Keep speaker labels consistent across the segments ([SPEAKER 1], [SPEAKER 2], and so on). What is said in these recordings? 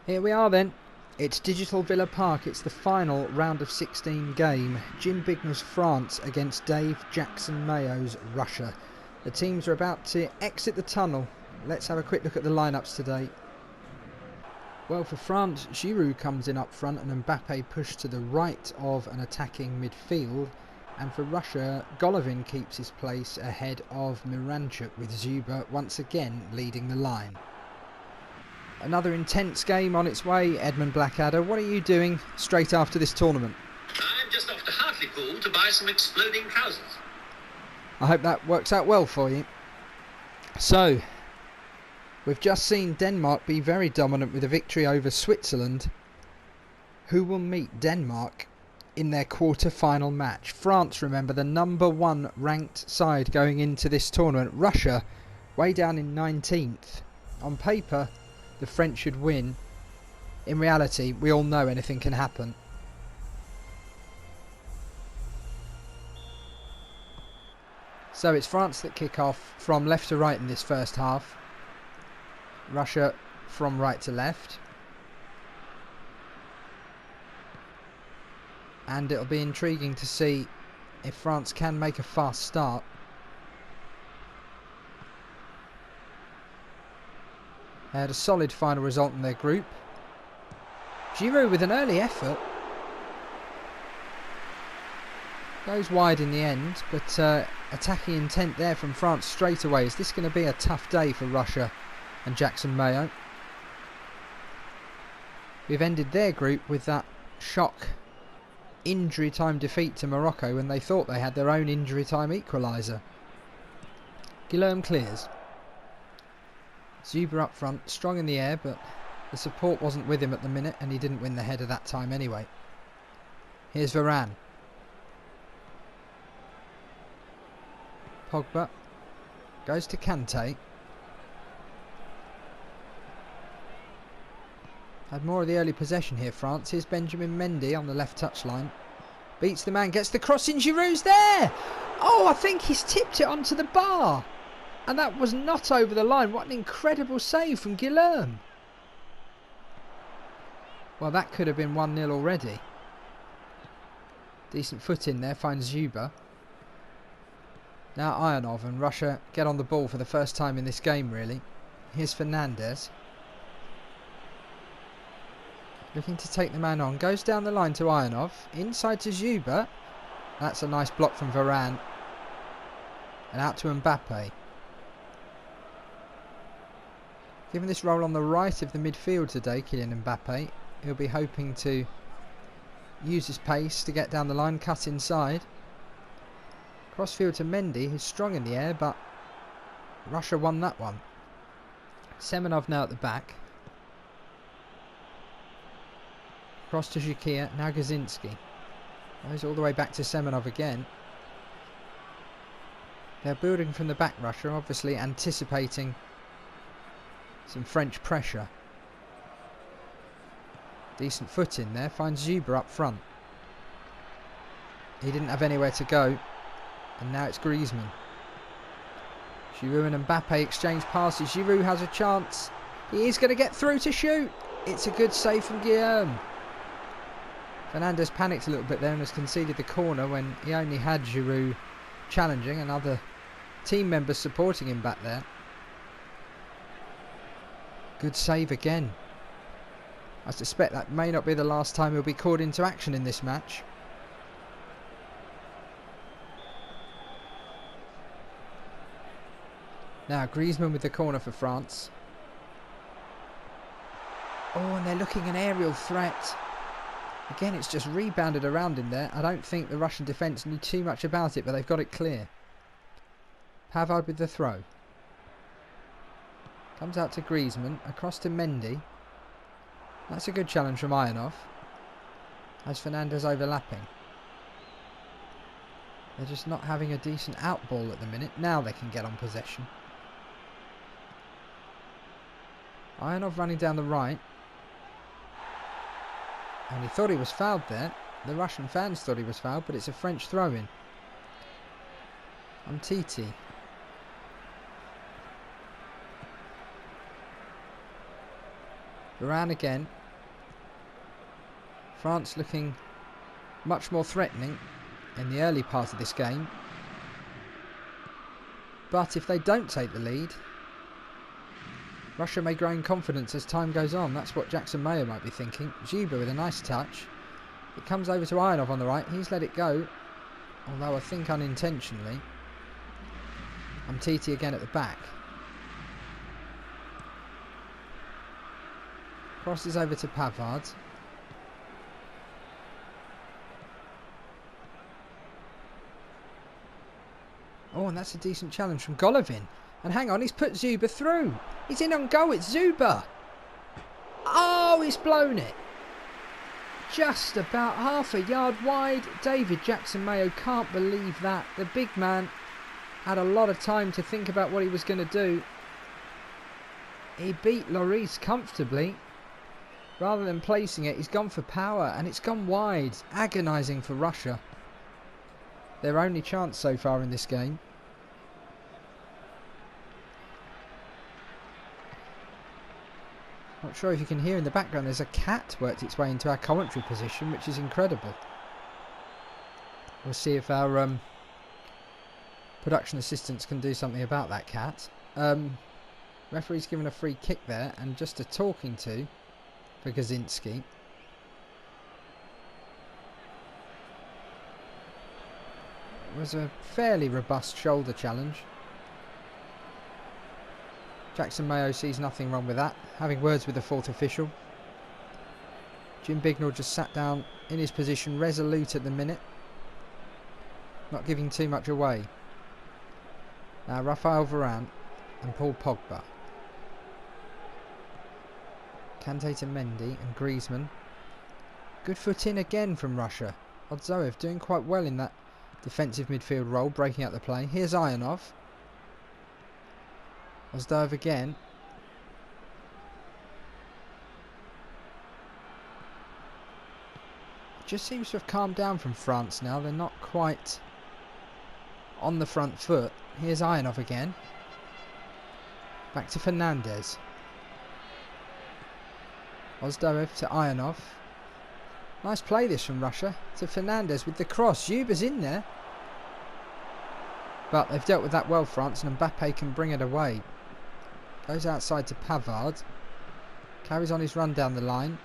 [SPEAKER 1] Here we are then. It's Digital Villa Park. It's the final round of 16 game. Jim Bignell's France against Dave Jackson Mayo's Russia. The teams are about to exit the tunnel. Let's have a quick look at the lineups today. Well, for France, Giroud comes in up front and Mbappe pushed to the right of an attacking midfield. And for Russia, Golovin keeps his place ahead of Miranchuk, with Zuber once again leading the line. Another intense game on its way. Edmund Blackadder, what are you doing straight after this tournament?
[SPEAKER 2] I'm just off to Hartlepool to buy some exploding trousers.
[SPEAKER 1] I hope that works out well for you. So, we've just seen Denmark be very dominant with a victory over Switzerland. Who will meet Denmark in their quarter-final match? France, remember, the number one ranked side going into this tournament. Russia, way down in 19th. On paper, the French should win. In reality, we all know anything can happen. So it's France that kick off from left to right in this first half. Russia from right to left. And it'll be intriguing to see if France can make a fast start. They had a solid final result in their group. Giroud with an early effort. Goes wide in the end, but attacking intent there from France straight away. Is this going to be a tough day for Russia and Jackson Mayo? We've ended their group with that shock injury time defeat to Morocco when they thought they had their own injury time equaliser. Guillaume clears. Zuber up front, strong in the air, but the support wasn't with him at the minute and he didn't win the header that time anyway. Here's Varane. Pogba goes to Kante. Had more of the early possession here, France. Here's Benjamin Mendy on the left touchline. Beats the man, gets the cross in, Giroud's there! Oh, I think he's tipped it onto the bar. And that was not over the line. What an incredible save from Guillaume. Well, that could have been 1-0 already. Decent foot in there, finds Zuber. Now Ionov, and Russia get on the ball for the first time in this game, really. Here's Fernandez. Looking to take the man on. Goes down the line to Ionov. Inside to Zuber. That's a nice block from Varane. And out to Mbappe. Given this role on the right of the midfield today, Kylian Mbappe, he'll be hoping to use his pace to get down the line, cut inside. Crossfield to Mendy, who's strong in the air, but Russia won that one. Semenov now at the back. Cross to Zhukia, now Gazinski. Goes all the way back to Semenov again. They're building from the back, Russia, obviously anticipating some French pressure. Decent foot in there, finds Zuber up front. He didn't have anywhere to go, and now it's Griezmann. Giroud and Mbappe exchange passes. Giroud has a chance. He is going to get through to shoot. It's a good save from Guillaume. Fernandez panicked a little bit there and has conceded the corner when he only had Giroud challenging and other team members supporting him back there. Good save again. I suspect that may not be the last time he'll be called into action in this match. Now Griezmann with the corner for France. Oh, and they're looking an aerial threat. Again, it's just rebounded around in there. I don't think the Russian defence knew too much about it, but they've got it clear. Pavard with the throw. Comes out to Griezmann, across to Mendy. That's a good challenge from Ionov. Has Fernandez overlapping. They're just not having a decent out ball at the minute. Now they can get on possession. Ionov running down the right. And he thought he was fouled there. The Russian fans thought he was fouled, but it's a French throw-in. Titi. Varane again. France looking much more threatening in the early part of this game. But if they don't take the lead, Russia may grow in confidence as time goes on. That's what Jackson Mayo might be thinking. Zuba with a nice touch. It comes over to Ironov on the right. He's let it go, although I think unintentionally. Titi again at the back. Crosses over to Pavard. Oh, and that's a decent challenge from Golovin. And hang on, he's put Zuba through. He's in on goal, it's Zuba. Oh, he's blown it. Just about half a yard wide. David Jackson Mayo can't believe that. The big man had a lot of time to think about what he was going to do. He beat Lloris comfortably. Rather than placing it, he's gone for power and it's gone wide. Agonising for Russia. Their only chance so far in this game. Not sure if you can hear in the background, there's a cat worked its way into our commentary position, which is incredible. We'll see if our production assistants can do something about that cat. Referee's given a free kick there, and just a talking to for Gazinski. It was a fairly robust shoulder challenge. Jackson Mayo sees nothing wrong with that, having words with the fourth official. Jim Bignell just sat down in his position, resolute at the minute, not giving too much away. Now Raphael Varane and Paul Pogba. Kante to Mendy and Griezmann. Good foot in again from Russia. Odzoev doing quite well in that defensive midfield role, breaking up the play. Here's Ironov. Ozdoev again. It just seems to have calmed down from France now. They're not quite on the front foot. Here's Ironov again. Back to Fernandez. Ozdoev to Ironov. Nice play this from Russia. To Fernandez with the cross. Zuba's in there. But they've dealt with that well, France, and Mbappe can bring it away. Goes outside to Pavard. Carries on his run down the line.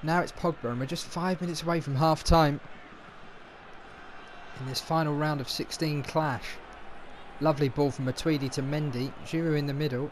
[SPEAKER 1] Now it's Pogba, and we're just 5 minutes away from half time in this final round of 16 clash. Lovely ball from Matuidi to Mendy. Giroud in the middle.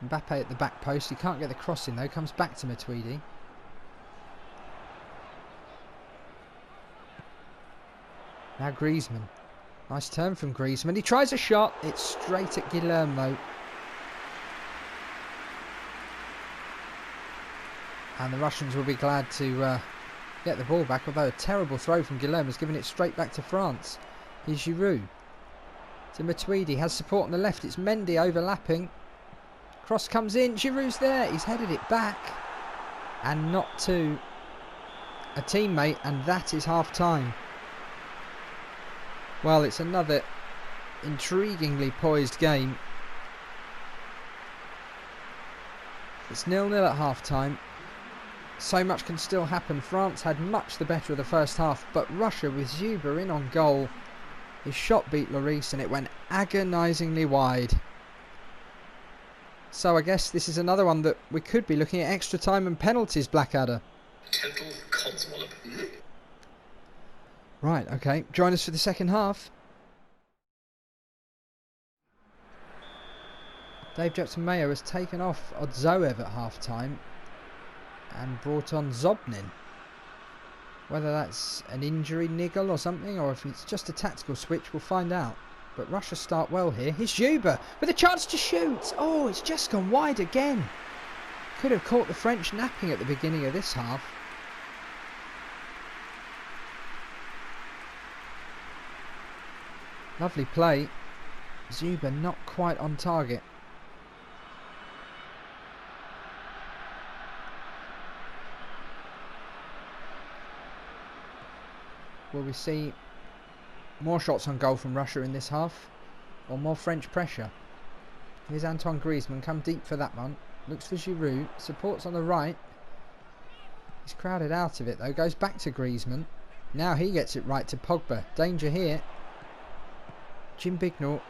[SPEAKER 1] Mbappe at the back post. He can't get the cross in though. Comes back to Matuidi. Now Griezmann. Nice turn from Griezmann. He tries a shot. It's straight at Guillermo. And the Russians will be glad to get the ball back. Although a terrible throw from Guillermo has given it straight back to France. Here's Giroud. To Matuidi. Has support on the left. It's Mendy overlapping. Cross comes in. Giroud's there. He's headed it back. And not to a teammate. And that is half time. Well, it's another intriguingly poised game. It's 0-0 at half-time. So much can still happen. France had much the better of the first half, but Russia with Zuba in on goal. His shot beat Lloris and it went agonisingly wide. So I guess this is another one that we could be looking at extra time and penalties, Blackadder.
[SPEAKER 2] Total codswallop.
[SPEAKER 1] Right, okay. Join us for the second half. Dave Jackson Mayo has taken off Odzoev at half-time and brought on Zobnin. Whether that's an injury niggle or something, or if it's just a tactical switch, we'll find out. But Russia start well here. Here's Zuba with a chance to shoot. Oh, it's just gone wide again. Could have caught the French napping at the beginning of this half. Lovely play. Zuba not quite on target. Will we see more shots on goal from Russia in this half? or more French pressure. Here's Antoine Griezmann, come deep for that one. Looks for Giroud, supports on the right. He's crowded out of it though, goes back to Griezmann. Now he gets it right to Pogba. Danger here. Jim Bignall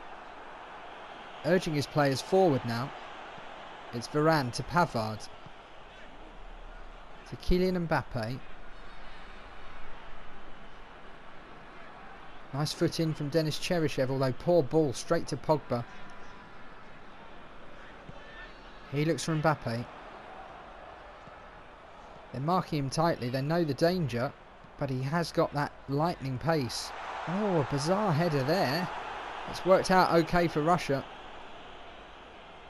[SPEAKER 1] urging his players forward now. It's Varane to Pavard. To Kylian Mbappe. Nice foot in from Denis Cheryshev, although poor ball straight to Pogba. He looks for Mbappe. They're marking him tightly, they know the danger, but he has got that lightning pace. Oh, a bizarre header there. It's worked out okay for Russia.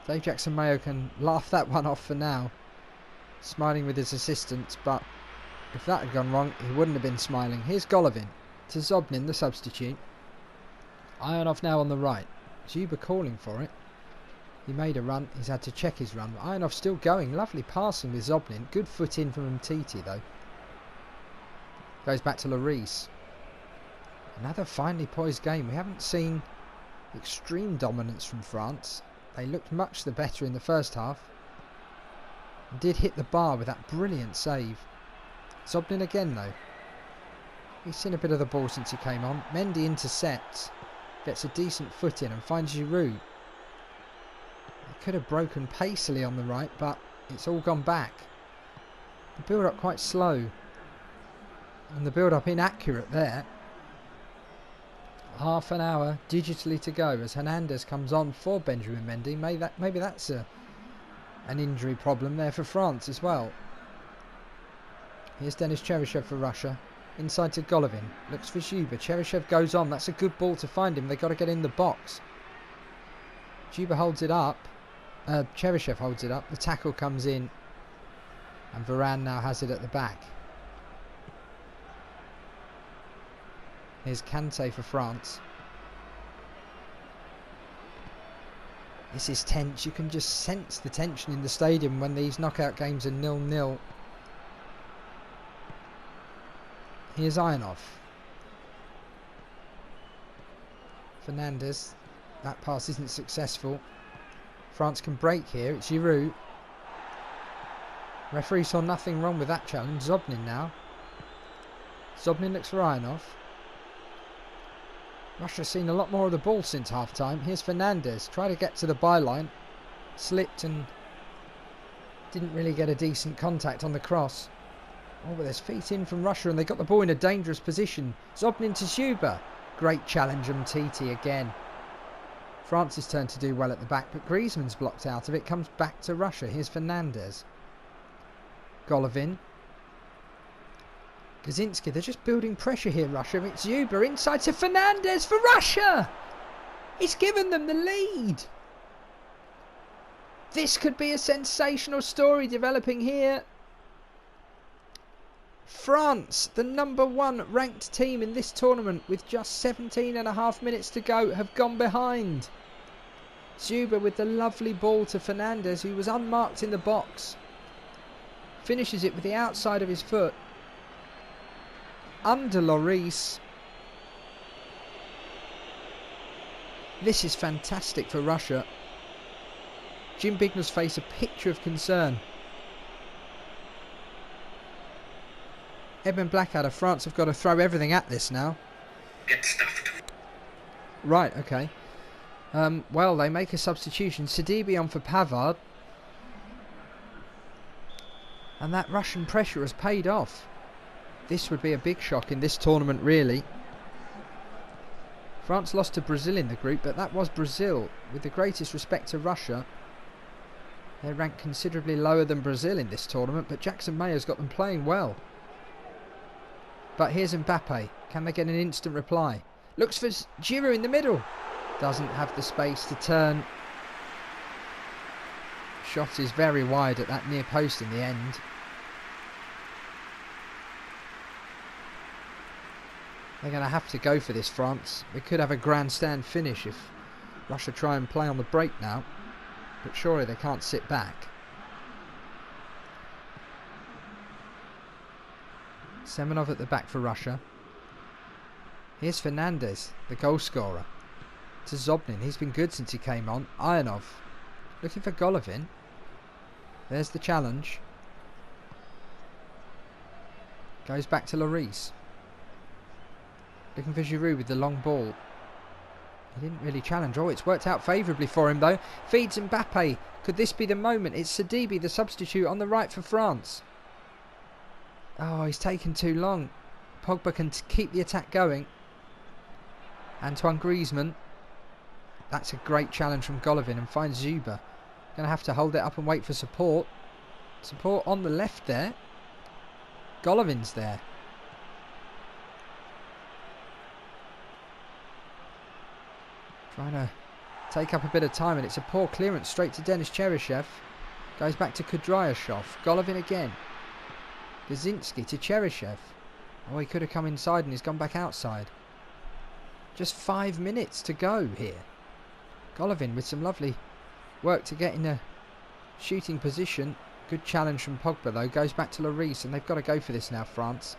[SPEAKER 1] Dave Jackson-Mayo can laugh that one off for now, smiling with his assistants, but if that had gone wrong, he wouldn't have been smiling. Here's Golovin to Zobnin, the substitute. Ionov now on the right. Zuba calling for it. He made a run, he's had to check his run. Ionov still going, lovely passing with Zobnin. Good foot in from Umtiti though. Goes back to Lloris. Another finely poised game. We haven't seen extreme dominance from France. They looked much the better in the first half. And did hit the bar with that brilliant save. Zobnin again though. He's seen a bit of the ball since he came on. Mendy intercepts. Gets a decent foot in and finds Giroud. He could have broken pacily on the right, but it's all gone back. The build-up quite slow. And the build-up inaccurate there. Half an hour digitally to go as Hernandez comes on for Benjamin Mendy. Maybe that's an injury problem there for France as well. Here's Denis Cheryshev for Russia. Inside to Golovin. Looks for Zuba. Cheryshev goes on. That's a good ball to find him. They've got to get in the box. Zuba holds it up. Cheryshev holds it up. The tackle comes in. And Varane now has it at the back. Here's Kante for France. This is tense. You can just sense the tension in the stadium when these knockout games are 0-0. Here's Ionov. Fernandez. That pass isn't successful. France can break here. It's Giroud. Referee saw nothing wrong with that challenge. Zobnin now. Zobnin looks for Ionov. Russia's seen a lot more of the ball since half-time. Here's Fernandez. Try to get to the byline. Slipped and didn't really get a decent contact on the cross. Oh, but there's feet in from Russia and they got the ball in a dangerous position. Zobnin to Zuba. Great challenge from Umtiti again. France's turn to do well at the back, but Griezmann's blocked out of it. Comes back to Russia. Here's Fernandez. Golovin. Kaczynski, they're just building pressure here, Russia. It's Zuba inside to Fernandez for Russia. He's given them the lead. This could be a sensational story developing here. France, the #1 ranked team in this tournament with just 17.5 minutes to go, have gone behind. Zuba with the lovely ball to Fernandez, who was unmarked in the box. Finishes it with the outside of his foot. Under Lloris. This is fantastic for Russia. Jim Bignall's face a picture of concern. Edmund Blackadder, France have got to throw everything at this now.
[SPEAKER 2] Get stuffed.
[SPEAKER 1] Right, okay. Well, they make a substitution. Sidibe on for Pavard. And that Russian pressure has paid off. This would be a big shock in this tournament, really. France lost to Brazil in the group, but that was Brazil. With the greatest respect to Russia, they're ranked considerably lower than Brazil in this tournament, but Jackson-Mayo's got them playing well. But here's Mbappe. Can they get an instant reply? Looks for Giroud in the middle. Doesn't have the space to turn. Shot is very wide at that near post in the end. They're going to have to go for this, France. They could have a grandstand finish if Russia try and play on the break now. But surely they can't sit back. Semenov at the back for Russia. Here's Fernandez, the goal scorer. to Zobnin. He's been good since he came on. Ionov looking for Golovin. There's the challenge. Goes back to Lloris. Looking for Giroud with the long ball. He didn't really challenge. Oh, it's worked out favourably for him though. Feeds Mbappe. Could this be the moment? It's Sidibe, the substitute, on the right for France. Oh, he's taken too long. Pogba can keep the attack going. Antoine Griezmann. That's a great challenge from Golovin and finds Zuba. Going to have to hold it up and wait for support. Support on the left there. Golovin's there. Trying to take up a bit of time, and it's a poor clearance straight to Denis Cheryshev. Goes back to Kudryashov. Golovin again. Gazinski to Cheryshev. Oh, he could have come inside and he's gone back outside. Just 5 minutes to go here. Golovin with some lovely work to get in a shooting position. Good challenge from Pogba though. Goes back to Lloris, and they've got to go for this now, France.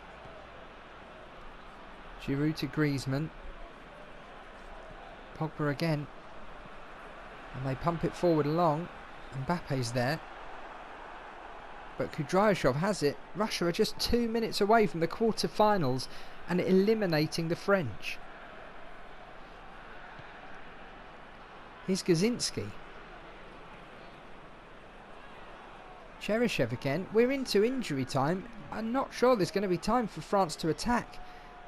[SPEAKER 1] Giroud to Griezmann. Pogba again. And they pump it forward along. Mbappe's there. But Kudryashov has it. Russia are just 2 minutes away from the quarter-finals and eliminating the French. Here's Gazinski. Cheryshev again. We're into injury time. I'm not sure there's going to be time for France to attack.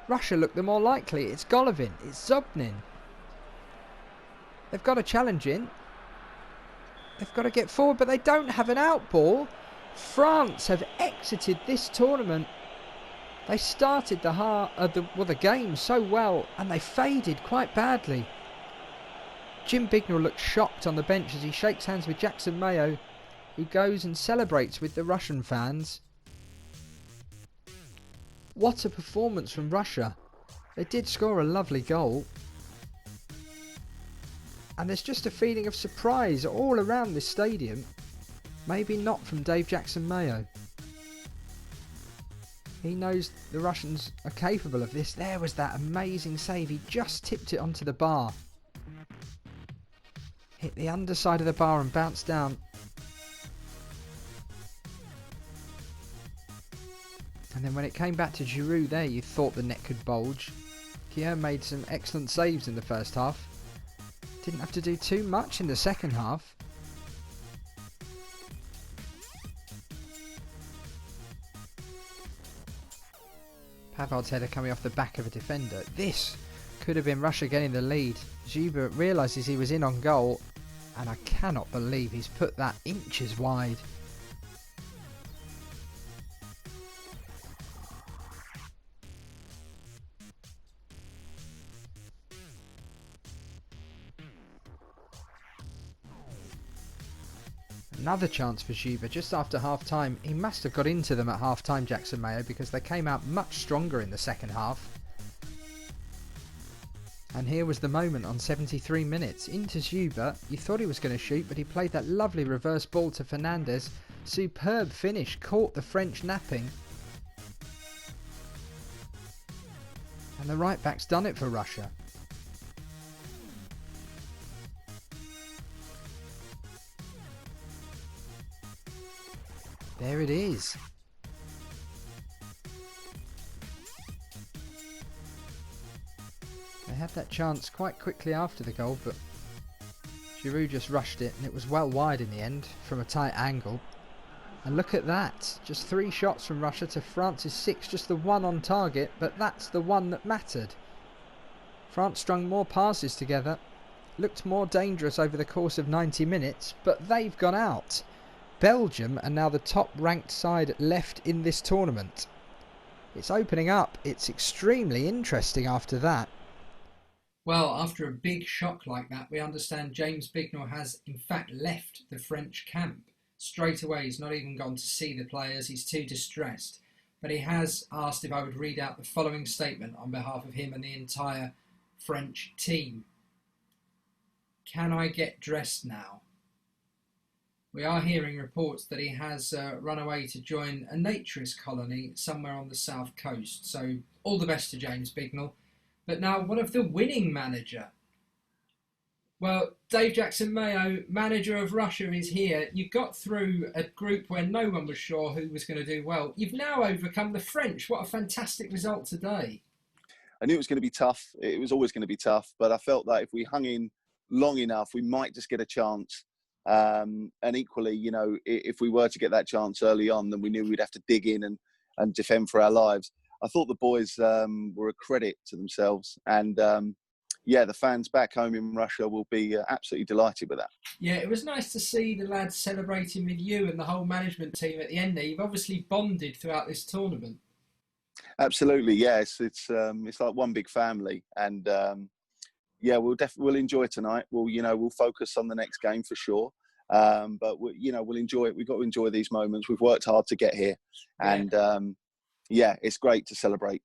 [SPEAKER 1] Russia look the more likely. It's Golovin. It's Zobnin. They've got a challenge in. They've got to get forward, but they don't have an out ball. France have exited this tournament. They started the game so well, and they faded quite badly. Jim Bignell looks shocked on the bench as he shakes hands with Jackson Mayo, who goes and celebrates with the Russian fans. What a performance from Russia. They did score a lovely goal. And there's just a feeling of surprise all around this stadium. Maybe not from Dave Jackson Mayo. He knows the Russians are capable of this. There was that amazing save. He just tipped it onto the bar. Hit the underside of the bar and bounced down. And then when it came back to Giroud there, you thought the net could bulge. Kier made some excellent saves in the first half. Didn't have to do too much in the second half. Pavard's header coming off the back of a defender. This could have been Russia getting the lead. Zuba realises he was in on goal, and I cannot believe he's put that inches wide. Another chance for Zuba just after half time. He must have got into them at half time, Jackson Mayo, because they came out much stronger in the second half. And here was the moment on 73 minutes. Into Zuba. You thought he was going to shoot, but he played that lovely reverse ball to Fernandez. Superb finish. Caught the French napping. And the right back's done it for Russia. There it is. They had that chance quite quickly after the goal, but Giroud just rushed it, and it was well wide in the end from a tight angle. And look at that. Just 3 shots from Russia to France's 6. Just the one on target, but that's the one that mattered. France strung more passes together. Looked more dangerous over the course of 90 minutes, but they've gone out. Belgium are now the top ranked side left in this tournament. It's opening up. It's extremely interesting after that.
[SPEAKER 3] Well, after a big shock like that, we understand James Bignell has in fact left the French camp. Straight away, he's not even gone to see the players. He's too distressed. But he has asked if I would read out the following statement on behalf of him and the entire French team. Can I get dressed now? We are hearing reports that he has run away to join a naturist colony somewhere on the south coast. So all the best to James Bignell. But now, what of the winning manager? Well, Dave Jackson-Mayo, manager of Russia, is here. You got through a group where no one was sure who was going to do well. You've now overcome the French. What a fantastic result today.
[SPEAKER 4] I knew it was going to be tough. It was always going to be tough, but I felt that if we hung in long enough, we might just get a chance. And equally, you know, if we were to get that chance early on, then we knew we'd have to dig in and defend for our lives. I thought the boys were a credit to themselves, and yeah, the fans back home in Russia will be absolutely delighted with that.
[SPEAKER 3] Yeah, it was nice to see the lads celebrating with you and the whole management team at the end there. You've obviously bonded throughout this tournament.
[SPEAKER 4] Absolutely, yes. It's like one big family, and yeah, we'll enjoy tonight. We'll focus on the next game for sure. But we'll enjoy it. We've got to enjoy these moments. We've worked hard to get here, and yeah, it's great to celebrate.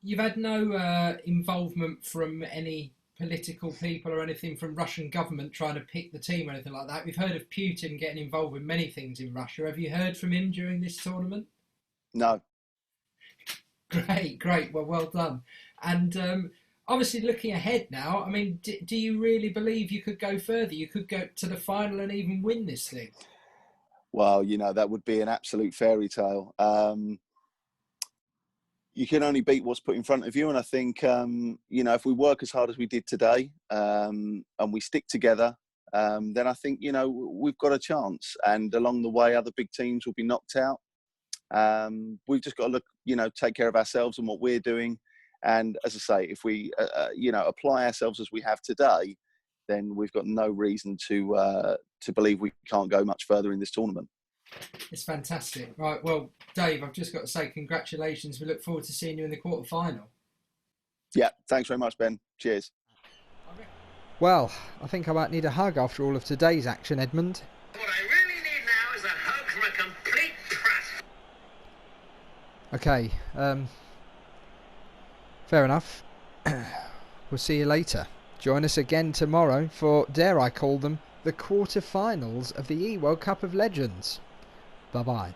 [SPEAKER 3] You've had no involvement from any political people or anything from Russian government trying to pick the team or anything like that. We've heard of Putin getting involved with many things in Russia. Have you heard from him during this tournament?
[SPEAKER 4] No.
[SPEAKER 3] Great. Well done. And obviously looking ahead now, I mean, do you really believe you could go further? You could go to the final and even win this thing?
[SPEAKER 4] Well, that would be an absolute fairy tale. You can only beat what's put in front of you. And I think, if we work as hard as we did today and we stick together, then I think, we've got a chance. And along the way, other big teams will be knocked out. We've just got to look, take care of ourselves and what we're doing. And as I say, if we, apply ourselves as we have today, then we've got no reason to believe we can't go much further in this tournament.
[SPEAKER 3] It's fantastic. Right, well, Dave, I've just got to say congratulations. We look forward to seeing you in the quarter-final.
[SPEAKER 4] Yeah, thanks very much, Ben. Cheers.
[SPEAKER 1] Well, I think I might need a hug after all of today's action, Edmund.
[SPEAKER 2] What I really need now is a hug from a complete prat.
[SPEAKER 1] Okay, fair enough. We'll see you later. Join us again tomorrow for, dare I call them, the quarter-finals of the eWorld Cup of Legends. Bye-bye.